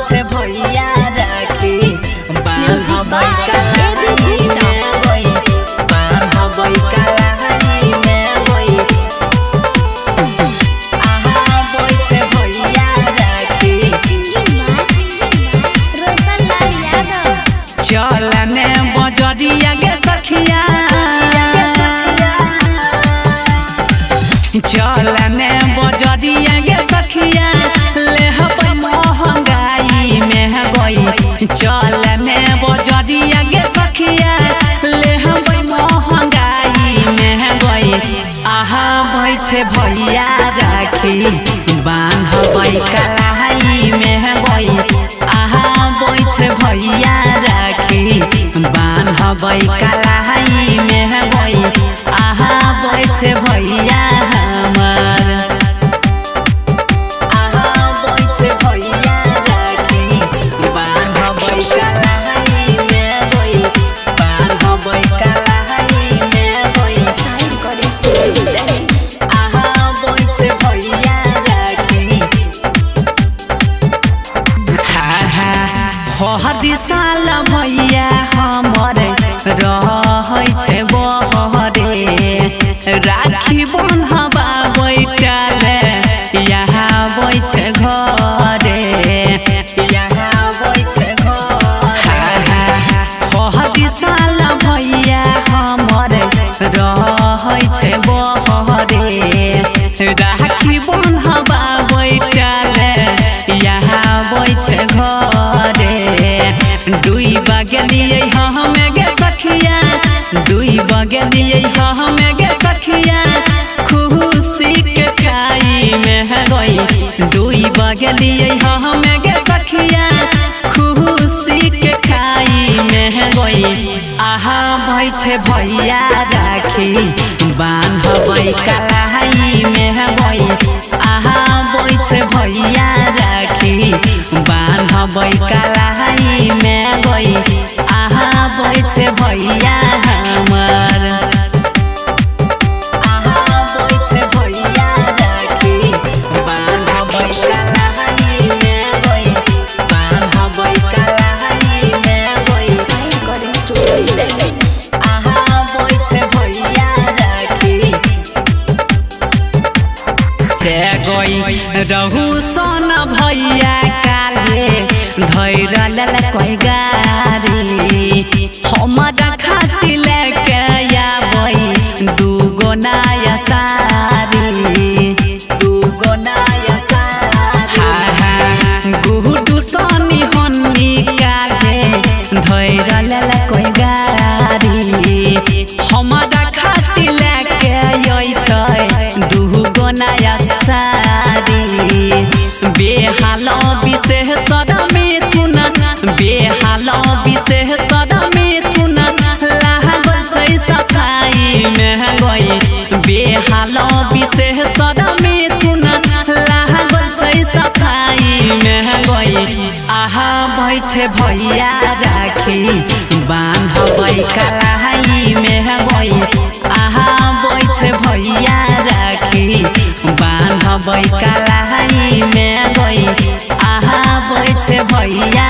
छे भैया राखी बांधबै कलाई में होई बांधबै कलाई में होई आहा बोल छे भैया राखी रोशनलाल यादव चलने बजरिया गे सखिया चलने बजरिया गे सखिया ले हबै महंगाई में गई चलने बजरिया गे सखिया ले हबै महंगाई में गई आहा भई छे भैया राखी बांधबै कलाई में गई आहा भई छे भैया राखी बांधबै कलाई में गई आहा भई छे भैया हरी साल भैया हमर रहै छे बहरे राखी बन्हबा बैठले यहाँ बै छे घरे यहाँ बै छे घरे हरी साल भैया हमर रहै छे बहरे राखी बन्हबा बैठले यहाँ बै छे घरे दुई बगलिए हमें गे सखिया दुई बगलिए हमें गे सखिया खुशी के खाई में गई दुई बगलिए हमें गे सखिया खुशी के खाई में गई आहा भई छे भैया राखी बांधबै कलाई में गई आहा भई छे भैया राखी बांधबै कलाई में गई आहा भई छे भैया हमर आहा भई छे भैया राखी बांधबै कलाई में गई बांधबै कलाई में गई आहा भई छे भैया राखी गई रहू सोन भैया काले धैरल कोई गारी हमरा खातिर लेके आबै दूगो नया सारी दूगो नया सारी गुडू सोनी हन्नी काले धैरल कोई गारी हमरा खातिर लेके अइतै दूगो नया सारी बेहाल विशेष मिथुन बेहाल विशेष मिथुन लागल छै सफाई में गई बेहाल विशेष मिथुन लागल छै सफाई में गई आहा भई छे भैया राखी बांधबै कलाई में गई आहा भई छे भैया राखी बांधबै कलाई में गई आहा भई छे भैया